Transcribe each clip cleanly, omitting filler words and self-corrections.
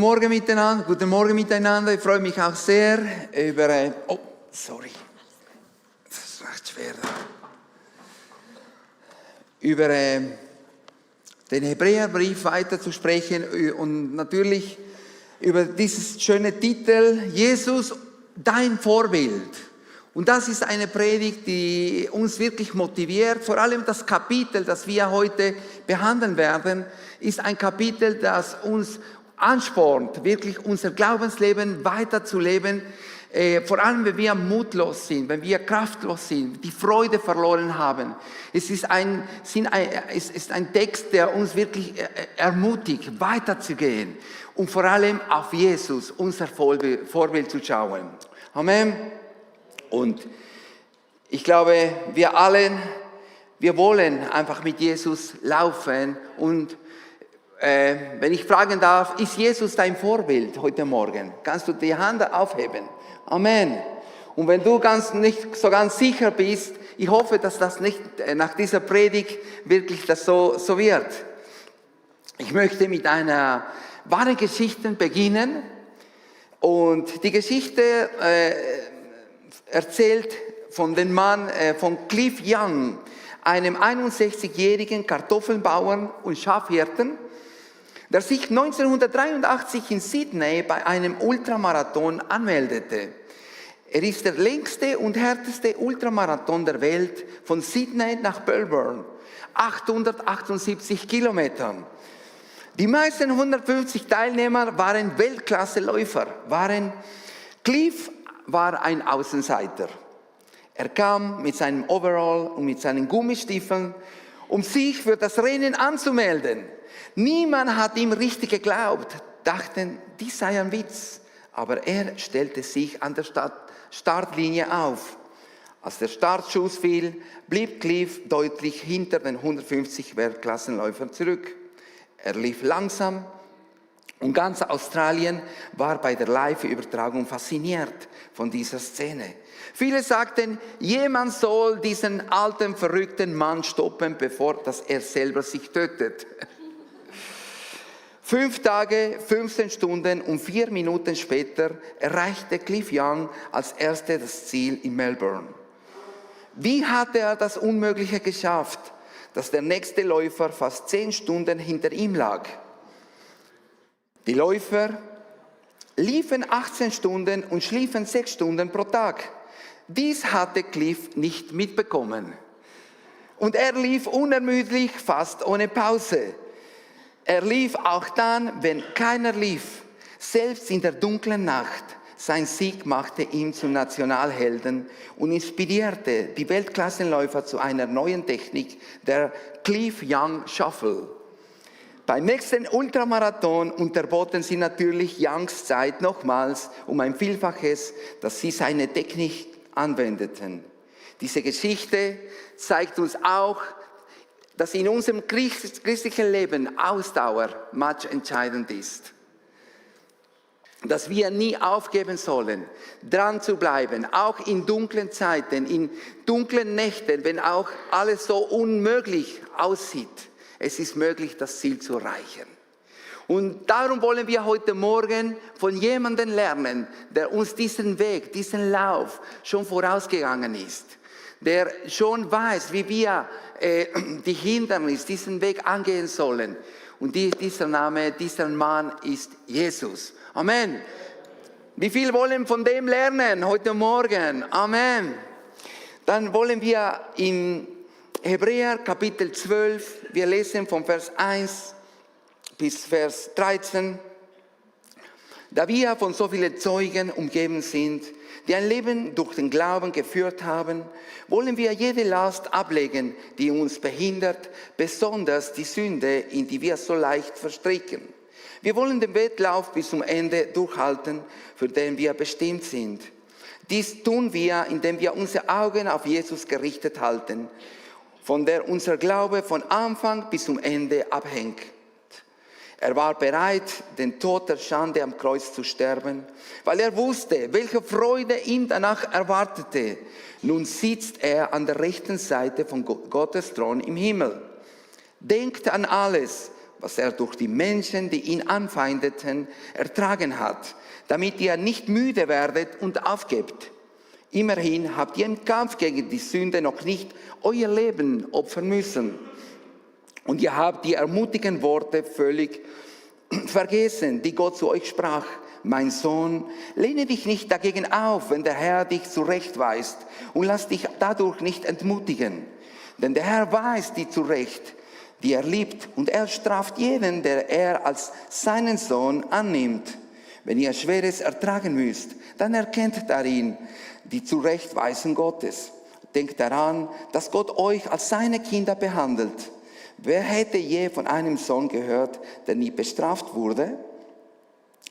Guten Morgen miteinander. Ich freue mich auch sehr über, das ist recht schwer, über den Hebräerbrief weiterzusprechen und natürlich über dieses schöne Titel, Jesus, dein Vorbild. Und das ist eine Predigt, die uns wirklich motiviert. Vor allem das Kapitel, das wir heute behandeln werden, ist ein Kapitel, das uns anspornt, wirklich unser Glaubensleben weiterzuleben. Vor allem, wenn wir mutlos sind, wenn wir kraftlos sind, die Freude verloren haben. Es ist ein Text, der uns wirklich ermutigt, weiterzugehen und vor allem auf Jesus, unser Vorbild, zu schauen. Amen. Und ich glaube, wir wollen einfach mit Jesus laufen. Und wenn ich fragen darf, ist Jesus dein Vorbild heute Morgen? Kannst du die Hand aufheben? Amen. Und wenn du nicht so ganz sicher bist, ich hoffe, dass das nicht nach dieser Predigt wirklich das so wird. Ich möchte mit einer wahren Geschichte beginnen. Und die Geschichte erzählt von dem Mann, von Cliff Young, einem 61-jährigen Kartoffelbauern und Schafhirten, der sich 1983 in Sydney bei einem Ultramarathon anmeldete. Er ist der längste und härteste Ultramarathon der Welt von Sydney nach Melbourne, 878 Kilometern. Die meisten 150 Teilnehmer waren Weltklasseläufer. Cliff war ein Außenseiter. Er kam mit seinem Overall und mit seinen Gummistiefeln, um sich für das Rennen anzumelden. Niemand hat ihm richtig geglaubt, dachten, dies sei ein Witz. Aber er stellte sich an der Startlinie auf. Als der Startschuss fiel, blieb Cliff deutlich hinter den 150 Weltklassenläufern zurück. Er lief langsam und ganz Australien war bei der Live-Übertragung fasziniert von dieser Szene. Viele sagten, jemand soll diesen alten, verrückten Mann stoppen, bevor er selber sich tötet. 5 Tage, 15 Stunden und 4 Minuten später erreichte Cliff Young als Erster das Ziel in Melbourne. Wie hatte er das Unmögliche geschafft, dass der nächste Läufer fast 10 Stunden hinter ihm lag? Die Läufer liefen 18 Stunden und schliefen 6 Stunden pro Tag. Dies hatte Cliff nicht mitbekommen. Und er lief unermüdlich, fast ohne Pause. Er lief auch dann, wenn keiner lief, selbst in der dunklen Nacht. Sein Sieg machte ihn zum Nationalhelden und inspirierte die Weltklassenläufer zu einer neuen Technik, der Cliff Young Shuffle. Beim nächsten Ultramarathon unterboten sie natürlich Youngs Zeit nochmals um ein Vielfaches, dass sie seine Technik anwendeten. Diese Geschichte zeigt uns auch, dass in unserem christlichen Leben Ausdauer entscheidend ist. Dass wir nie aufgeben sollen, dran zu bleiben, auch in dunklen Zeiten, in dunklen Nächten, wenn auch alles so unmöglich aussieht. Es ist möglich, das Ziel zu erreichen. Und darum wollen wir heute Morgen von jemandem lernen, der uns diesen Weg, diesen Lauf schon vorausgegangen ist. Der schon weiß, wie wir die Hindernisse, diesen Weg angehen sollen. Und dieser Mann ist Jesus. Amen. Wie viel wollen von dem lernen heute Morgen? Amen. Dann wollen wir in Hebräer Kapitel 12, wir lesen von Vers 1 bis Vers 13. Da wir von so vielen Zeugen umgeben sind, die ein Leben durch den Glauben geführt haben, wollen wir jede Last ablegen, die uns behindert, besonders die Sünde, in die wir so leicht verstricken. Wir wollen den Wettlauf bis zum Ende durchhalten, für den wir bestimmt sind. Dies tun wir, indem wir unsere Augen auf Jesus gerichtet halten, von der unser Glaube von Anfang bis zum Ende abhängt. Er war bereit, den Tod der Schande am Kreuz zu sterben, weil er wusste, welche Freude ihn danach erwartete. Nun sitzt er an der rechten Seite von Gottes Thron im Himmel. Denkt an alles, was er durch die Menschen, die ihn anfeindeten, ertragen hat, damit ihr nicht müde werdet und aufgebt. Immerhin habt ihr im Kampf gegen die Sünde noch nicht euer Leben opfern müssen. Und ihr habt die ermutigenden Worte völlig vergessen, die Gott zu euch sprach. Mein Sohn, lehne dich nicht dagegen auf, wenn der Herr dich zurechtweist, und lass dich dadurch nicht entmutigen. Denn der Herr weist die zurecht, die er liebt, und er straft jeden, der er als seinen Sohn annimmt. Wenn ihr Schweres ertragen müsst, dann erkennt darin die Zurechtweisung Gottes. Denkt daran, dass Gott euch als seine Kinder behandelt. Wer hätte je von einem Sohn gehört, der nie bestraft wurde?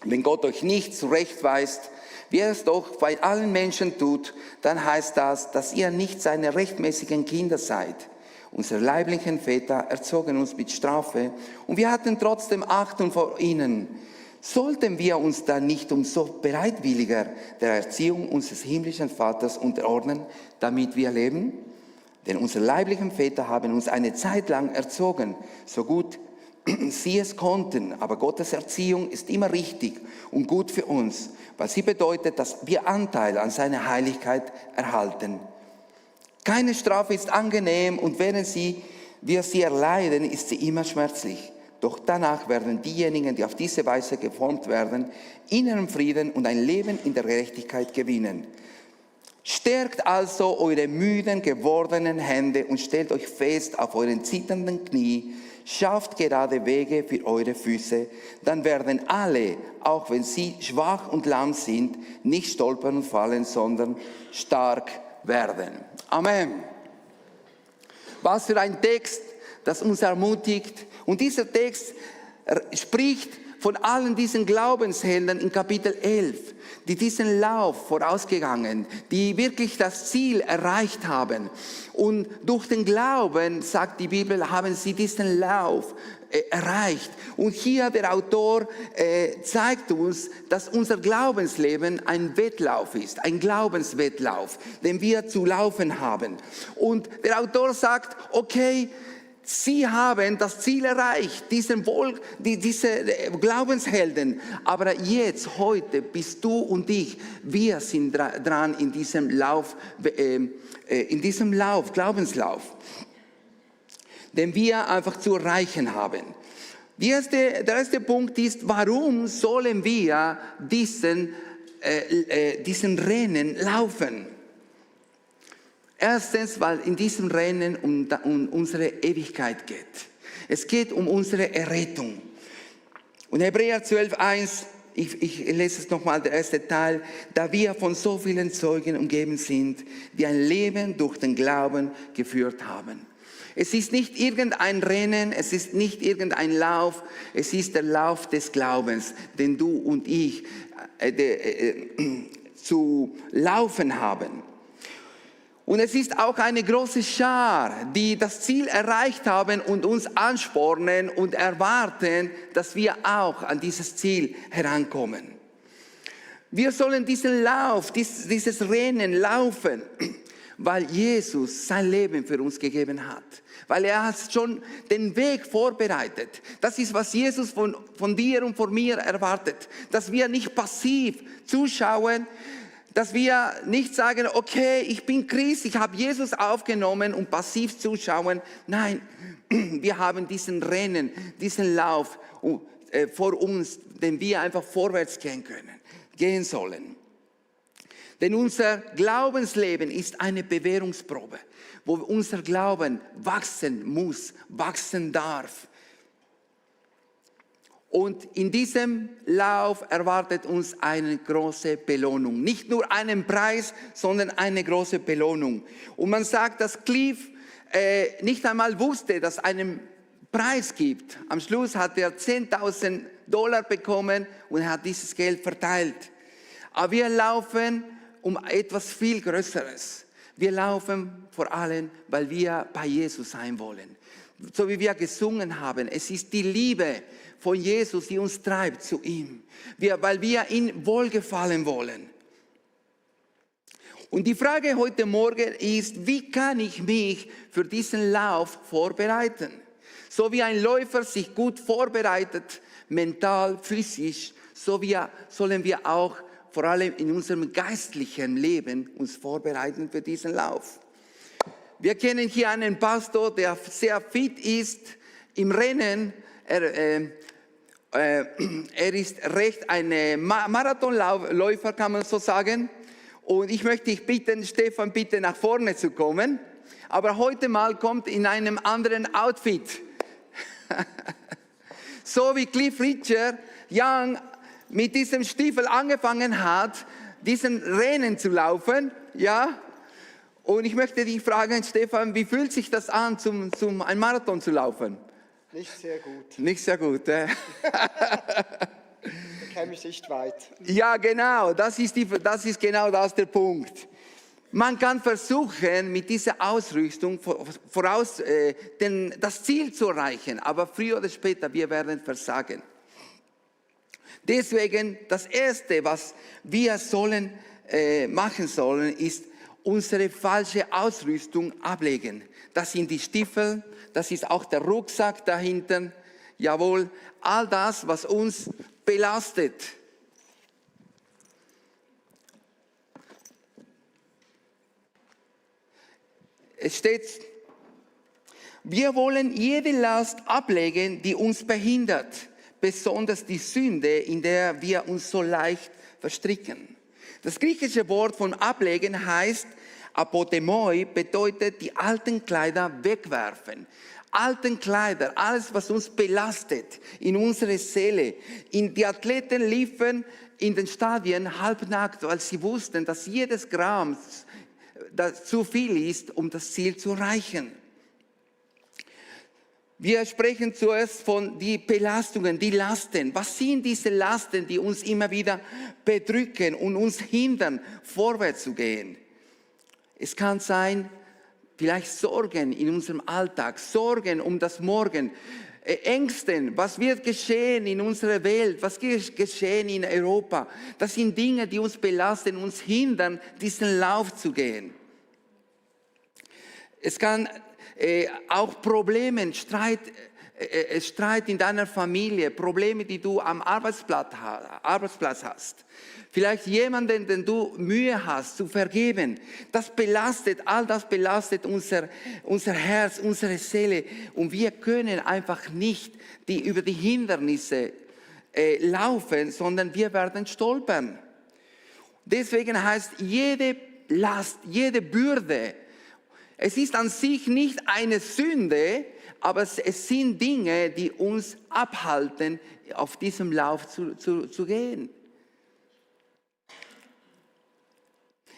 Wenn Gott euch nicht zurechtweist, wie er es doch bei allen Menschen tut, dann heißt das, dass ihr nicht seine rechtmäßigen Kinder seid. Unsere leiblichen Väter erzogen uns mit Strafe und wir hatten trotzdem Achtung vor ihnen. Sollten wir uns dann nicht umso bereitwilliger der Erziehung unseres himmlischen Vaters unterordnen, damit wir leben? Denn unsere leiblichen Väter haben uns eine Zeit lang erzogen, so gut sie es konnten. Aber Gottes Erziehung ist immer richtig und gut für uns, weil sie bedeutet, dass wir Anteil an seiner Heiligkeit erhalten. Keine Strafe ist angenehm und während wir sie erleiden, ist sie immer schmerzlich. Doch danach werden diejenigen, die auf diese Weise geformt werden, inneren Frieden und ein Leben in der Gerechtigkeit gewinnen. Stärkt also eure müden gewordenen Hände und stellt euch fest auf euren zitternden Knie. Schafft gerade Wege für eure Füße, dann werden alle, auch wenn sie schwach und lahm sind, nicht stolpern und fallen, sondern stark werden. Amen. Was für ein Text, das uns ermutigt. Und dieser Text spricht von allen diesen Glaubenshelden in Kapitel 11, die diesen Lauf vorausgegangen, die wirklich das Ziel erreicht haben. Und durch den Glauben, sagt die Bibel, haben sie diesen Lauf erreicht. Und hier der Autor zeigt uns, dass unser Glaubensleben ein Wettlauf ist, ein Glaubenswettlauf, den wir zu laufen haben. Und der Autor sagt, okay, sie haben das Ziel erreicht, diese Glaubenshelden. Aber jetzt, heute, bist du und ich, wir sind dran in diesem Glaubenslauf, den wir einfach zu erreichen haben. Der erste Punkt ist, warum sollen wir diesen Rennen laufen? Erstens, weil in diesem Rennen um unsere Ewigkeit geht. Es geht um unsere Errettung. Und Hebräer 12,1, ich lese es nochmal, der erste Teil, da wir von so vielen Zeugen umgeben sind, die ein Leben durch den Glauben geführt haben. Es ist nicht irgendein Rennen, es ist nicht irgendein Lauf, es ist der Lauf des Glaubens, den du und ich zu laufen haben. Und es ist auch eine große Schar, die das Ziel erreicht haben und uns anspornen und erwarten, dass wir auch an dieses Ziel herankommen. Wir sollen diesen Lauf, dieses Rennen laufen, weil Jesus sein Leben für uns gegeben hat. Weil er hat schon den Weg vorbereitet. Das ist, was Jesus von dir und von mir erwartet. Dass wir nicht passiv zuschauen, dass wir nicht sagen, okay, ich bin Christ, ich habe Jesus aufgenommen und passiv zuschauen. Nein, wir haben diesen Rennen, diesen Lauf vor uns, den wir einfach vorwärts gehen sollen. Denn unser Glaubensleben ist eine Bewährungsprobe, wo unser Glauben wachsen muss, wachsen darf. Und in diesem Lauf erwartet uns eine große Belohnung. Nicht nur einen Preis, sondern eine große Belohnung. Und man sagt, dass Cliff nicht einmal wusste, dass es einen Preis gibt. Am Schluss hat er $10.000 bekommen und er hat dieses Geld verteilt. Aber wir laufen um etwas viel Größeres. Wir laufen vor allem, weil wir bei Jesus sein wollen. So wie wir gesungen haben, es ist die Liebe von Jesus, die uns treibt zu ihm. Weil wir ihm wohlgefallen wollen. Und die Frage heute Morgen ist, wie kann ich mich für diesen Lauf vorbereiten? So wie ein Läufer sich gut vorbereitet, mental, physisch, sollen wir auch vor allem in unserem geistlichen Leben uns vorbereiten für diesen Lauf. Wir kennen hier einen Pastor, der sehr fit ist im Rennen. Er ist recht ein Marathonläufer, kann man so sagen. Und ich möchte dich bitten, Stefan, bitte nach vorne zu kommen. Aber heute mal kommt in einem anderen Outfit. So wie Cliff Richard Young mit diesem Stiefel angefangen hat, diesen Rennen zu laufen, ja. Und ich möchte dich fragen, Stefan, wie fühlt sich das an, ein Marathon zu laufen? Nicht sehr gut. Nicht sehr gut. Da käme ich nicht weit. Ja, genau, das ist genau der Punkt. Man kann versuchen, mit dieser Ausrüstung das Ziel zu erreichen, aber früher oder später, wir werden versagen. Deswegen, das Erste, was wir machen sollen, ist unsere falsche Ausrüstung ablegen. Das sind die Stiefel, das ist auch der Rucksack da hinten. Jawohl, all das, was uns belastet. Es steht, wir wollen jede Last ablegen, die uns behindert, besonders die Sünde, in der wir uns so leicht verstricken. Das griechische Wort von ablegen heißt apodemoi, bedeutet die alten Kleider wegwerfen. Alten Kleider, alles was uns belastet in unserer Seele. Die Athleten liefen in den Stadien halbnackt, weil sie wussten, dass jedes Gramm zu viel ist, um das Ziel zu erreichen. Wir sprechen zuerst von den Belastungen, die Lasten. Was sind diese Lasten, die uns immer wieder bedrücken und uns hindern, vorwärts zu gehen? Es kann sein, vielleicht Sorgen in unserem Alltag, Sorgen um das Morgen, Ängsten, was wird geschehen in unserer Welt, was wird geschehen in Europa. Das sind Dinge, die uns belasten, uns hindern, diesen Lauf zu gehen. Es kann auch Probleme, Streit in deiner Familie, Probleme, die du am Arbeitsplatz hast. Vielleicht jemanden, den du Mühe hast zu vergeben. All das belastet unser Herz, unsere Seele. Und wir können einfach nicht über die Hindernisse laufen, sondern wir werden stolpern. Deswegen heißt jede Last, jede Bürde, es ist an sich nicht eine Sünde, aber es sind Dinge, die uns abhalten, auf diesem Lauf zu gehen.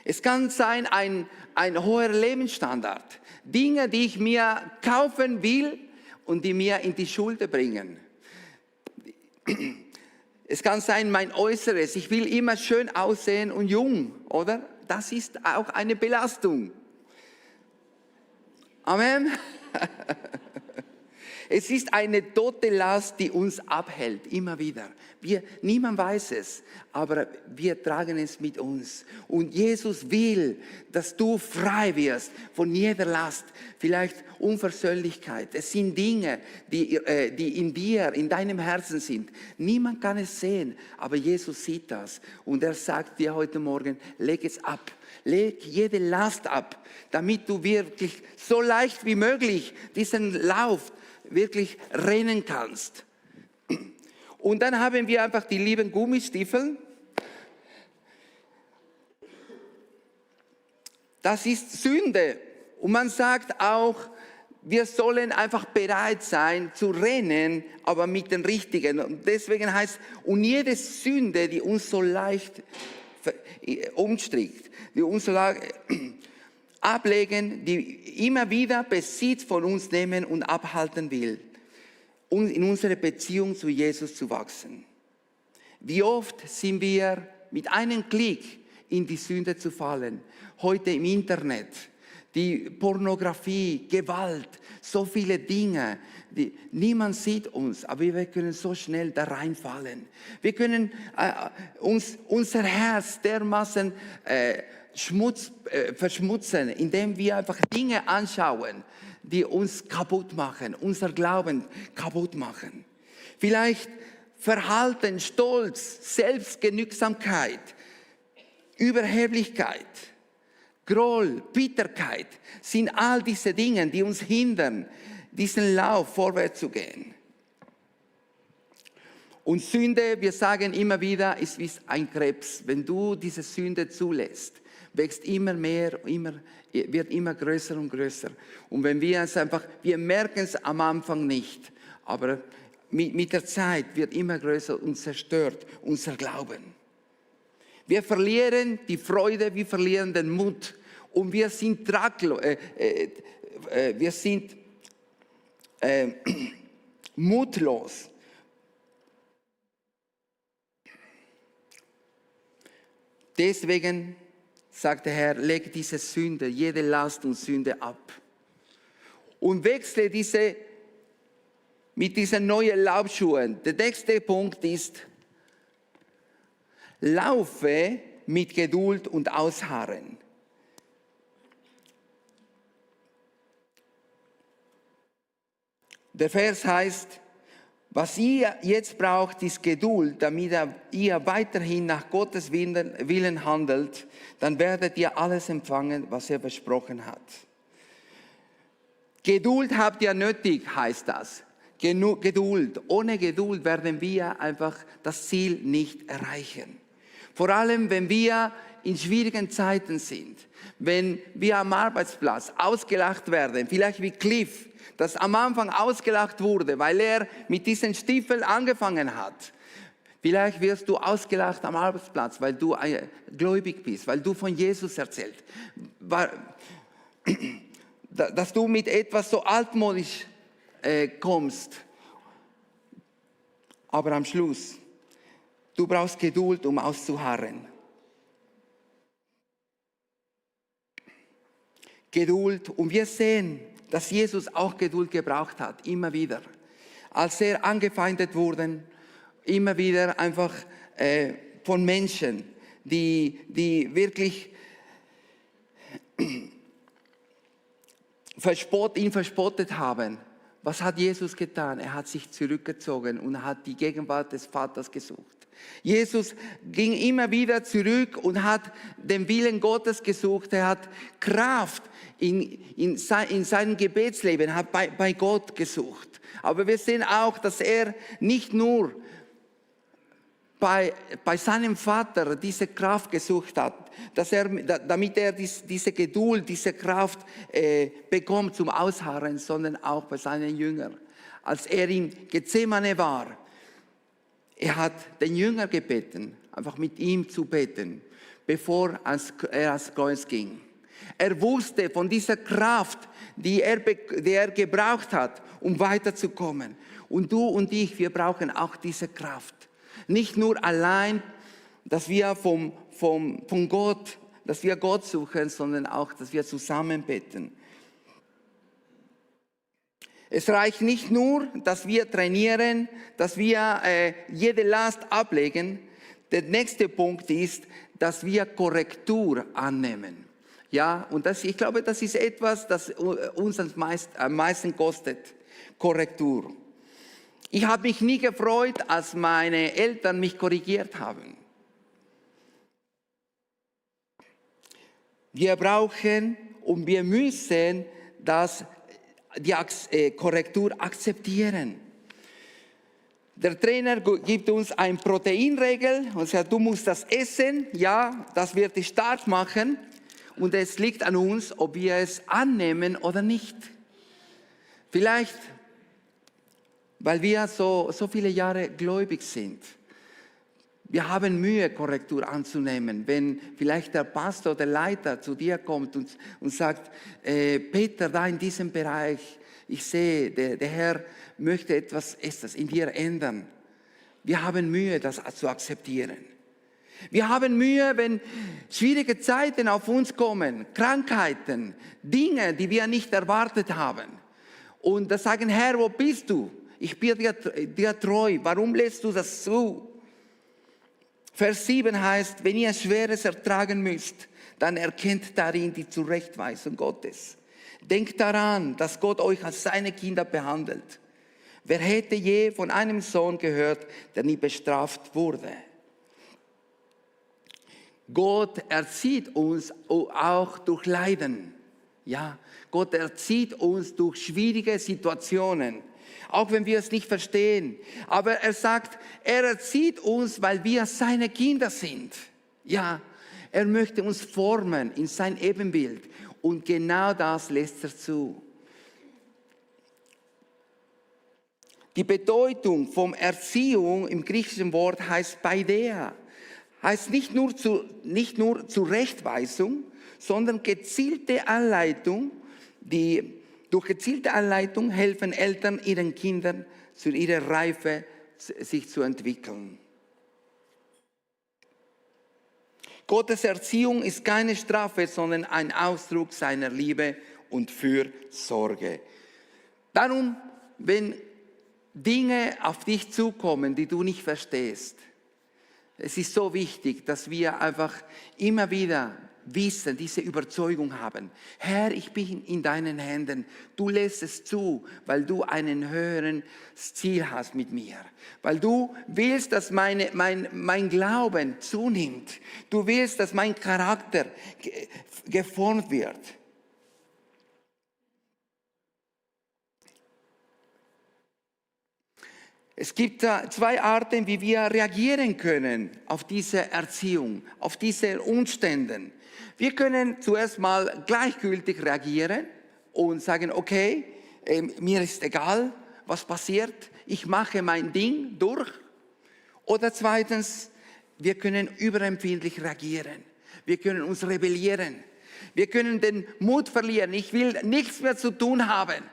Es kann sein, ein hoher Lebensstandard. Dinge, die ich mir kaufen will und die mir in die Schulter bringen. Es kann sein, mein Äußeres. Ich will immer schön aussehen und jung, oder? Das ist auch eine Belastung. Amen. Es ist eine tote Last, die uns abhält, immer wieder. Niemand weiß es, aber wir tragen es mit uns. Und Jesus will, dass du frei wirst von jeder Last, vielleicht Unversöhnlichkeit. Es sind Dinge, die in dir, in deinem Herzen sind. Niemand kann es sehen, aber Jesus sieht das. Und er sagt dir heute Morgen, leg es ab. Leg jede Last ab, damit du wirklich so leicht wie möglich diesen Lauf wirklich rennen kannst. Und dann haben wir einfach die lieben Gummistiefel. Das ist Sünde. Und man sagt auch, wir sollen einfach bereit sein zu rennen, aber mit den richtigen. Und deswegen heißt, und jede Sünde, die uns so leicht umstrickt, die uns so ablegen, die immer wieder Besitz von uns nehmen und abhalten will, um in unserer Beziehung zu Jesus zu wachsen. Wie oft sind wir mit einem Klick in die Sünde zu fallen? Heute im Internet, die Pornografie, Gewalt, so viele Dinge. Niemand sieht uns, aber wir können so schnell da reinfallen. Wir können unser Herz dermaßen verschmutzen, indem wir einfach Dinge anschauen, die uns kaputt machen, unser Glauben kaputt machen. Vielleicht Verhalten, Stolz, Selbstgenügsamkeit, Überheblichkeit, Groll, Bitterkeit sind all diese Dinge, die uns hindern, diesen Lauf vorwärts zu gehen. Und Sünde, wir sagen immer wieder, ist wie ein Krebs. Wenn du diese Sünde zulässt, wächst immer mehr, wird immer größer und größer. Und wenn wir es einfach, wir merken es am Anfang nicht, aber mit der Zeit wird immer größer und zerstört unser Glauben. Wir verlieren die Freude, wir verlieren den Mut und wir sind mutlos. Deswegen sagt der Herr, leg diese Sünde, jede Last und Sünde ab und wechsle mit diesen neuen Laufschuhen. Der nächste Punkt ist, laufe mit Geduld und Ausharren. Der Vers heißt, was ihr jetzt braucht, ist Geduld, damit ihr weiterhin nach Gottes Willen handelt, dann werdet ihr alles empfangen, was er versprochen hat. Geduld habt ihr nötig, heißt das. Geduld. Ohne Geduld werden wir einfach das Ziel nicht erreichen. Vor allem, wenn wir in schwierigen Zeiten sind, wenn wir am Arbeitsplatz ausgelacht werden, vielleicht wie Cliff, das am Anfang ausgelacht wurde, weil er mit diesen Stiefeln angefangen hat. Vielleicht wirst du ausgelacht am Arbeitsplatz, weil du gläubig bist, weil du von Jesus erzählst. Dass du mit etwas so altmodisch kommst. Aber am Schluss, du brauchst Geduld, um auszuharren. Geduld. Und wir sehen, dass Jesus auch Geduld gebraucht hat, immer wieder. Als er angefeindet wurde, immer wieder einfach von Menschen, die wirklich ihn verspottet haben. Was hat Jesus getan? Er hat sich zurückgezogen und hat die Gegenwart des Vaters gesucht. Jesus ging immer wieder zurück und hat den Willen Gottes gesucht. Er hat Kraft in seinem Gebetsleben, hat bei Gott gesucht. Aber wir sehen auch, dass er nicht nur bei seinem Vater diese Kraft gesucht hat, damit er diese Geduld, diese Kraft bekommt zum Ausharren, sondern auch bei seinen Jüngern. Als er in Gethsemane war, er hat den Jünger gebeten, einfach mit ihm zu beten, bevor er ans Kreuz ging. Er wusste von dieser Kraft, die er gebraucht hat, um weiterzukommen. Und du und ich, wir brauchen auch diese Kraft. Nicht nur allein, dass wir von Gott, dass wir Gott suchen, sondern auch, dass wir zusammen beten. Es reicht nicht nur, dass wir trainieren, dass wir jede Last ablegen. Der nächste Punkt ist, dass wir Korrektur annehmen. Ja, und ich glaube, das ist etwas, das uns am meisten kostet. Korrektur. Ich habe mich nie gefreut, als meine Eltern mich korrigiert haben. Wir brauchen und wir müssen die Korrektur akzeptieren. Der Trainer gibt uns eine Proteinregel und sagt, du musst das essen, ja, das wird dich stark machen. Und es liegt an uns, ob wir es annehmen oder nicht. Vielleicht, weil wir so viele Jahre gläubig sind. Wir haben Mühe, Korrektur anzunehmen. Wenn vielleicht der Pastor, der Leiter zu dir kommt und sagt, Peter, da in diesem Bereich, ich sehe, der Herr möchte etwas in dir ändern. Wir haben Mühe, das zu akzeptieren. Wir haben Mühe, wenn schwierige Zeiten auf uns kommen, Krankheiten, Dinge, die wir nicht erwartet haben. Und da sagen, Herr, wo bist du? Ich bin dir treu. Warum lässt du das zu? Vers 7 heißt, wenn ihr Schweres ertragen müsst, dann erkennt darin die Zurechtweisung Gottes. Denkt daran, dass Gott euch als seine Kinder behandelt. Wer hätte je von einem Sohn gehört, der nie bestraft wurde? Gott erzieht uns auch durch Leiden. Ja, Gott erzieht uns durch schwierige Situationen, auch wenn wir es nicht verstehen. Aber er sagt, er erzieht uns, weil wir seine Kinder sind. Ja, er möchte uns formen in sein Ebenbild. Und genau das lässt er zu. Die Bedeutung von Erziehung im griechischen Wort heißt Paideia. Heißt nicht nur Zurechtweisung, sondern gezielte Anleitung. Durch gezielte Anleitung helfen Eltern ihren Kindern zu ihrer Reife sich zu entwickeln. Gottes Erziehung ist keine Strafe, sondern ein Ausdruck seiner Liebe und Fürsorge. Darum, wenn Dinge auf dich zukommen, die du nicht verstehst, es ist so wichtig, dass wir einfach immer wieder wissen, diese Überzeugung haben. Herr, ich bin in deinen Händen. Du lässt es zu, weil du einen höheren Ziel hast mit mir. Weil du willst, dass mein Glauben zunimmt. Du willst, dass mein Charakter geformt wird. Es gibt zwei Arten, wie wir reagieren können auf diese Erziehung, auf diese Umstände. Wir können zuerst mal gleichgültig reagieren und sagen, okay, mir ist egal, was passiert, ich mache mein Ding durch. Oder zweitens, wir können überempfindlich reagieren. Wir können uns rebellieren. Wir können den Mut verlieren. Ich will nichts mehr zu tun haben.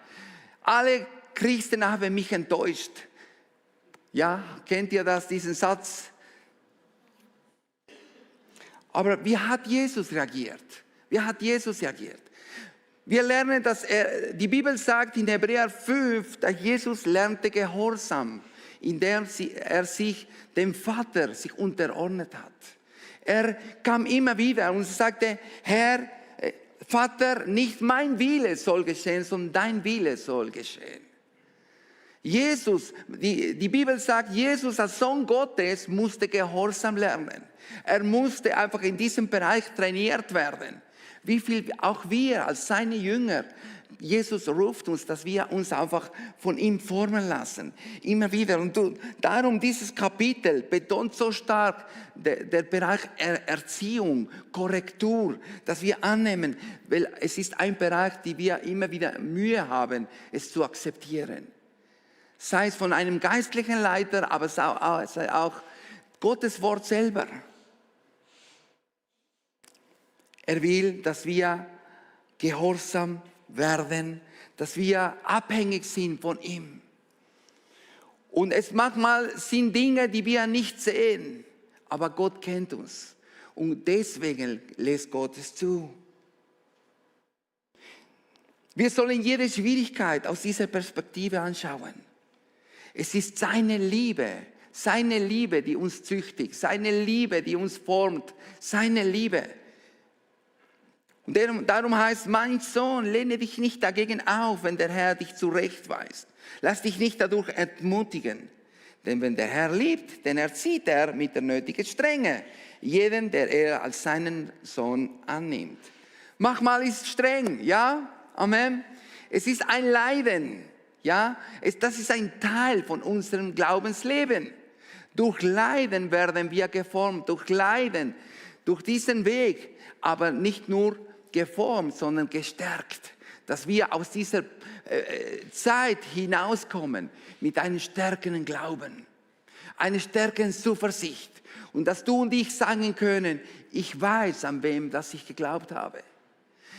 Alle Christen haben mich enttäuscht. Ja, kennt ihr das, diesen Satz? Aber wie hat Jesus reagiert? Wie hat Jesus reagiert? Wir lernen, dass die Bibel sagt in Hebräer 5, dass Jesus lernte Gehorsam, indem er sich dem Vater unterordnet hat. Er kam immer wieder und sagte, Herr, Vater, nicht mein Wille soll geschehen, sondern dein Wille soll geschehen. Jesus, die Bibel sagt, Jesus als Sohn Gottes musste Gehorsam lernen. Er musste einfach in diesem Bereich trainiert werden. Wie viel auch wir als seine Jünger, Jesus ruft uns, dass wir uns einfach von ihm formen lassen. Immer wieder. Und darum dieses Kapitel betont so stark der Bereich Erziehung, Korrektur, dass wir annehmen, weil es ist ein Bereich, den wir immer wieder Mühe haben, es zu akzeptieren. Sei es von einem geistlichen Leiter, aber sei auch Gottes Wort selber. Er will, dass wir gehorsam werden, dass wir abhängig sind von ihm. Und es manchmal sind Dinge, die wir nicht sehen, aber Gott kennt uns. Und deswegen lässt Gott es zu. Wir sollen jede Schwierigkeit aus dieser Perspektive anschauen. Es ist seine Liebe, die uns züchtigt, seine Liebe, die uns formt, seine Liebe. Und darum heißt, mein Sohn, lehne dich nicht dagegen auf, wenn der Herr dich zurechtweist. Lass dich nicht dadurch entmutigen. Denn wenn der Herr liebt, dann erzieht er mit der nötigen Strenge jeden, der er als seinen Sohn annimmt. Manchmal ist es streng, ja, Amen. Es ist ein Leiden. Ja, das ist ein Teil von unserem Glaubensleben. Durch Leiden werden wir geformt, durch Leiden, durch diesen Weg, aber nicht nur geformt, sondern gestärkt, dass wir aus dieser Zeit hinauskommen mit einem stärkeren Glauben, einer stärkeren Zuversicht und dass du und ich sagen können, ich weiß, an wem das ich geglaubt habe.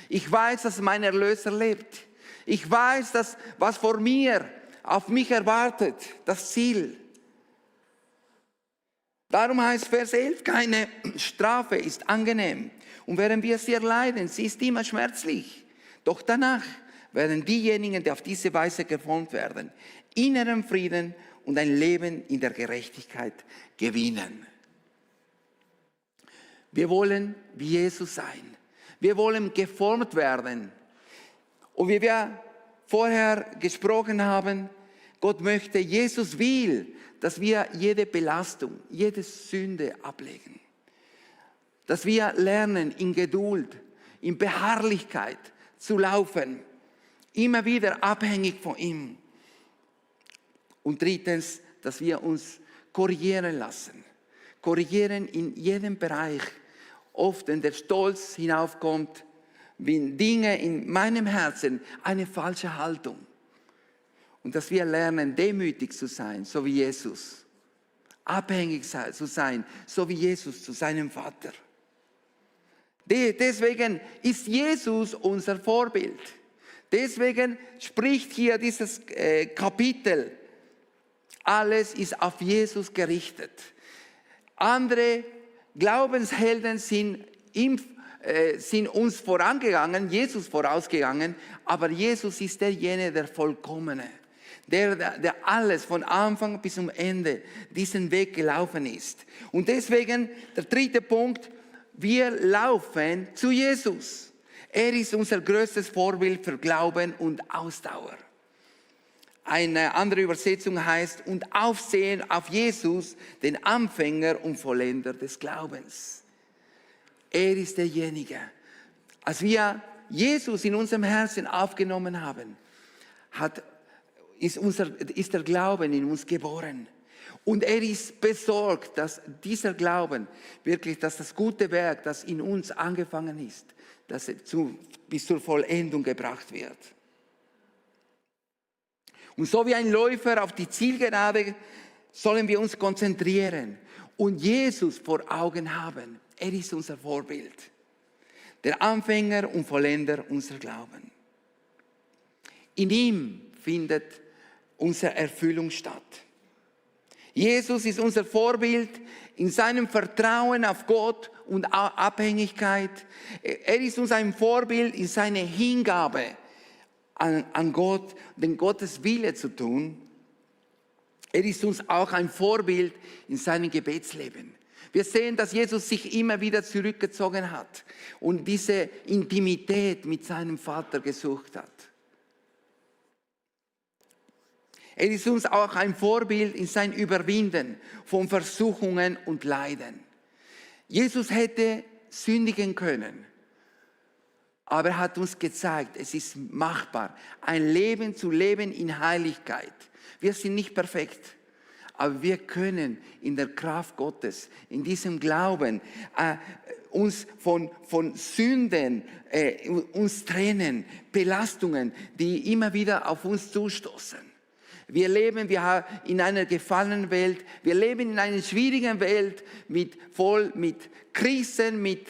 Ich weiß, dass mein Erlöser lebt. Ich weiß, dass was vor mir auf mich erwartet, das Ziel. Darum heißt Vers 11, keine Strafe ist angenehm. Und während wir sie erleiden, sie ist immer schmerzlich. Doch danach werden diejenigen, die auf diese Weise geformt werden, inneren Frieden und ein Leben in der Gerechtigkeit gewinnen. Wir wollen wie Jesus sein. Wir wollen geformt werden. Und wie wir vorher gesprochen haben, Gott möchte, Jesus will, dass wir jede Belastung, jede Sünde ablegen. Dass wir lernen, in Geduld, in Beharrlichkeit zu laufen. Immer wieder abhängig von ihm. Und drittens, dass wir uns korrigieren lassen. Korrigieren in jedem Bereich. Oft, wenn der Stolz hinaufkommt, wenn Dinge in meinem Herzen eine falsche Haltung. Und dass wir lernen, demütig zu sein, so wie Jesus. Abhängig zu sein, so wie Jesus zu seinem Vater. Deswegen ist Jesus unser Vorbild. Deswegen spricht hier dieses Kapitel, alles ist auf Jesus gerichtet. Andere Glaubenshelden sind uns vorangegangen, Jesus vorausgegangen, aber Jesus ist derjenige, der Vollkommene, der alles von Anfang bis zum Ende diesen Weg gelaufen ist. Und deswegen der dritte Punkt, wir laufen zu Jesus. Er ist unser größtes Vorbild für Glauben und Ausdauer. Eine andere Übersetzung heißt, und aufsehen auf Jesus, den Anfänger und Vollender des Glaubens. Er ist derjenige. Als wir Jesus in unserem Herzen aufgenommen haben, ist der Glauben in uns geboren. Und er ist besorgt, dass dieser Glauben, wirklich, dass das gute Werk, das in uns angefangen ist, dass es bis zur Vollendung gebracht wird. Und so wie ein Läufer auf die Zielgerade sollen wir uns konzentrieren und Jesus vor Augen haben. Er ist unser Vorbild, der Anfänger und Vollender unserer Glauben. In ihm findet unsere Erfüllung statt. Jesus ist unser Vorbild in seinem Vertrauen auf Gott und Abhängigkeit. Er ist uns ein Vorbild in seiner Hingabe an Gott, den Gottes Wille zu tun. Er ist uns auch ein Vorbild in seinem Gebetsleben. Wir sehen, dass Jesus sich immer wieder zurückgezogen hat und diese Intimität mit seinem Vater gesucht hat. Er ist uns auch ein Vorbild in sein Überwinden von Versuchungen und Leiden. Jesus hätte sündigen können, aber er hat uns gezeigt, es ist machbar, ein Leben zu leben in Heiligkeit. Wir sind nicht perfekt, aber wir können in der Kraft Gottes, in diesem Glauben, uns von Sünden uns trennen, Belastungen, die immer wieder auf uns zustoßen. Wir leben in einer gefallenen Welt, wir leben in einer schwierigen Welt, voll mit Krisen, mit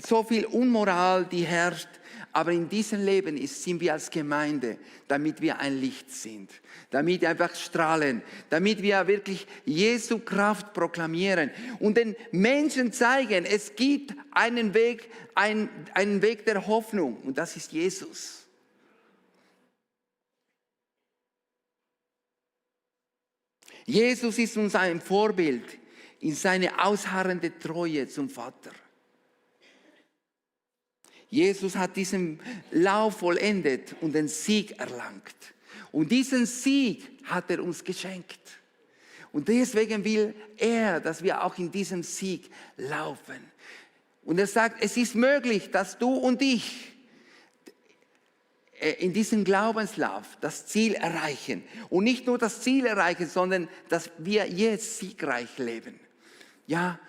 so viel Unmoral, die herrscht. Aber in diesem Leben sind wir als Gemeinde, damit wir ein Licht sind, damit wir einfach strahlen, damit wir wirklich Jesu Kraft proklamieren und den Menschen zeigen, es gibt einen Weg der Hoffnung und das ist Jesus. Jesus ist uns ein Vorbild in seine ausharrende Treue zum Vater. Jesus hat diesen Lauf vollendet und den Sieg erlangt. Und diesen Sieg hat er uns geschenkt. Und deswegen will er, dass wir auch in diesem Sieg laufen. Und er sagt, es ist möglich, dass du und ich in diesem Glaubenslauf das Ziel erreichen. Und nicht nur das Ziel erreichen, sondern dass wir jetzt siegreich leben. Ja,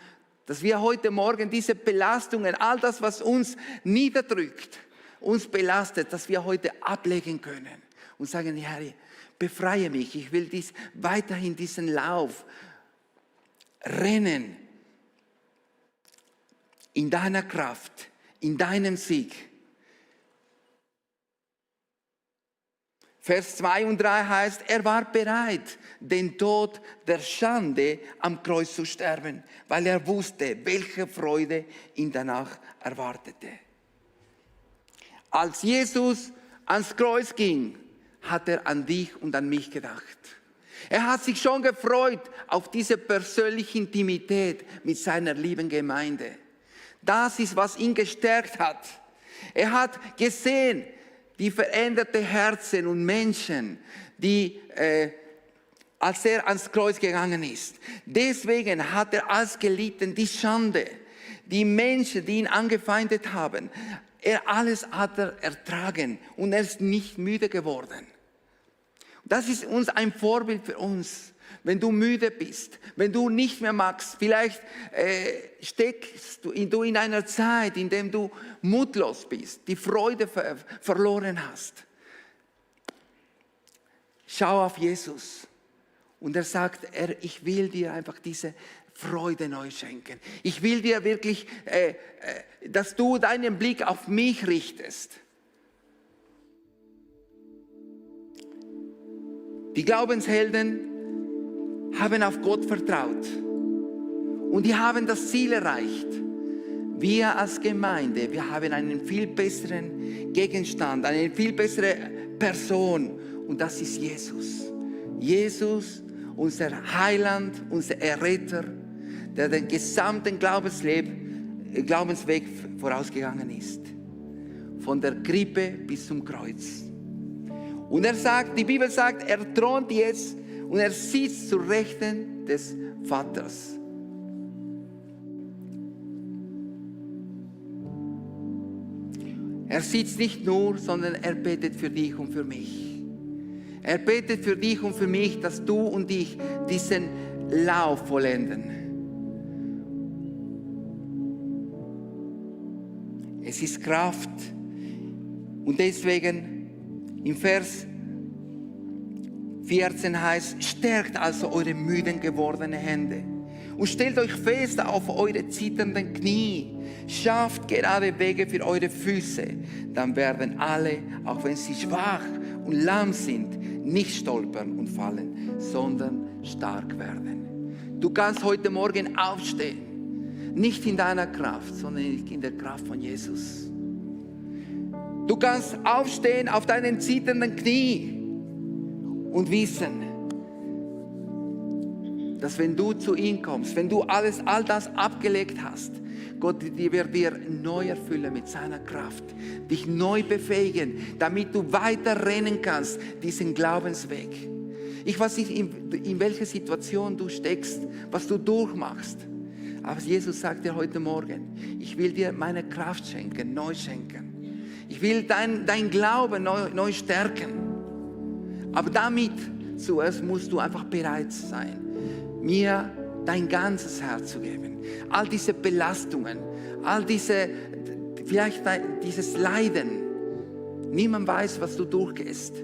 dass wir heute Morgen diese Belastungen, all das, was uns niederdrückt, uns belastet, dass wir heute ablegen können und sagen, Herr, befreie mich, ich will weiterhin diesen Lauf rennen in deiner Kraft, in deinem Sieg. Vers 2 und 3 heißt, er war bereit, den Tod der Schande am Kreuz zu sterben, weil er wusste, welche Freude ihn danach erwartete. Als Jesus ans Kreuz ging, hat er an dich und an mich gedacht. Er hat sich schon gefreut auf diese persönliche Intimität mit seiner lieben Gemeinde. Das ist, was ihn gestärkt hat. Er hat gesehen, die veränderte Herzen und Menschen, die als er ans Kreuz gegangen ist. Deswegen hat er alles gelitten, die Schande, die Menschen, die ihn angefeindet haben. Alles hat er ertragen und er ist nicht müde geworden. Das ist uns ein Vorbild für uns. Wenn du müde bist, wenn du nicht mehr magst, vielleicht steckst du in einer Zeit, in der du mutlos bist, die Freude verloren hast. Schau auf Jesus und er sagt, ich will dir einfach diese Freude neu schenken. Ich will dir wirklich, dass du deinen Blick auf mich richtest. Die Glaubenshelden haben auf Gott vertraut und die haben das Ziel erreicht. Wir als Gemeinde, wir haben einen viel besseren Gegenstand, eine viel bessere Person und das ist Jesus. Jesus, unser Heiland, unser Erretter, der den gesamten Glaubensweg vorausgegangen ist. Von der Krippe bis zum Kreuz. Und er sagt, die Bibel sagt, er thront jetzt und er sitzt zur Rechten des Vaters. Er sitzt nicht nur, sondern er betet für dich und für mich. Er betet für dich und für mich, dass du und ich diesen Lauf vollenden. Es ist Kraft. Und deswegen im Vers 14 heißt, stärkt also eure müden gewordenen Hände und stellt euch fest auf eure zitternden Knie. Schafft gerade Wege für eure Füße, dann werden alle, auch wenn sie schwach und lahm sind, nicht stolpern und fallen, sondern stark werden. Du kannst heute Morgen aufstehen, nicht in deiner Kraft, sondern in der Kraft von Jesus. Du kannst aufstehen auf deinen zitternden Knie und wissen, dass wenn du zu ihm kommst, wenn du all das abgelegt hast, Gott wird dir neu erfüllen mit seiner Kraft, dich neu befähigen, damit du weiter rennen kannst, diesen Glaubensweg. Ich weiß nicht, in welcher Situation du steckst, was du durchmachst, aber Jesus sagt dir heute Morgen, ich will dir meine Kraft schenken, neu schenken. Ich will dein Glauben neu stärken. Aber damit zuerst musst du einfach bereit sein, mir dein ganzes Herz zu geben. All diese Belastungen, vielleicht dieses Leiden. Niemand weiß, was du durchgehst.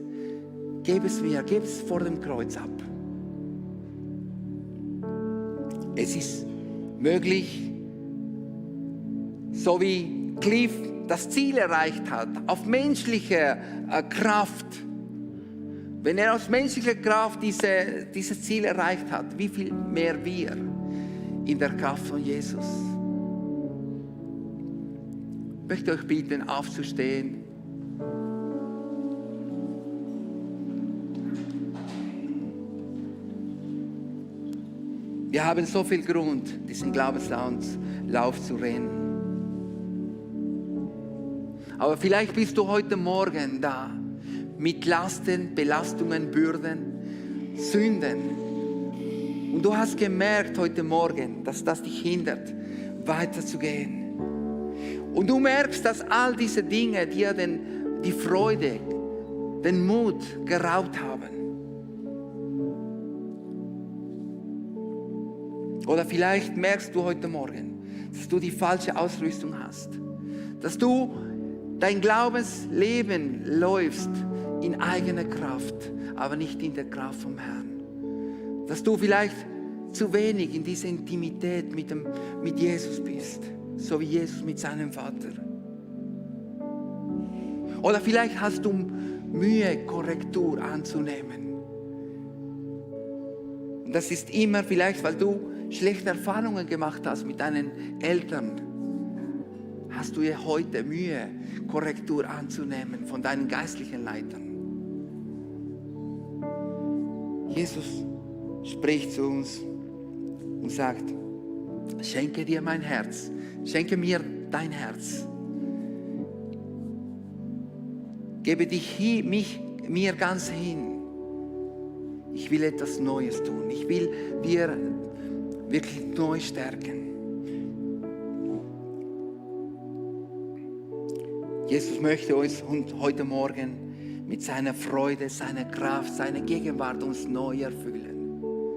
Gib es mir, gib es vor dem Kreuz ab. Es ist möglich, so wie Cliff das Ziel erreicht hat, auf menschliche Kraft. Wenn er aus menschlicher Kraft dieses Ziel erreicht hat, wie viel mehr wir in der Kraft von Jesus. Ich möchte euch bitten, aufzustehen. Wir haben so viel Grund, diesen Glaubenslauf zu rennen. Aber vielleicht bist du heute Morgen da mit Lasten, Belastungen, Bürden, Sünden. Und du hast gemerkt heute Morgen, dass das dich hindert, weiterzugehen. Und du merkst, dass all diese Dinge dir die Freude, den Mut geraubt haben. Oder vielleicht merkst du heute Morgen, dass du die falsche Ausrüstung hast. Dass du dein Glaubensleben läufst in eigener Kraft, aber nicht in der Kraft vom Herrn. Dass du vielleicht zu wenig in dieser Intimität mit Jesus bist, so wie Jesus mit seinem Vater. Oder vielleicht hast du Mühe, Korrektur anzunehmen. Und das ist immer vielleicht, weil du schlechte Erfahrungen gemacht hast mit deinen Eltern. Hast du heute Mühe, Korrektur anzunehmen von deinen geistlichen Leitern? Jesus spricht zu uns und sagt, schenke dir mein Herz, schenke mir dein Herz. gebe mir ganz hin. Ich will etwas Neues tun. Ich will dir wirklich neu stärken. Jesus möchte uns heute Morgen mit seiner Freude, seiner Kraft, seiner Gegenwart uns neu erfüllen.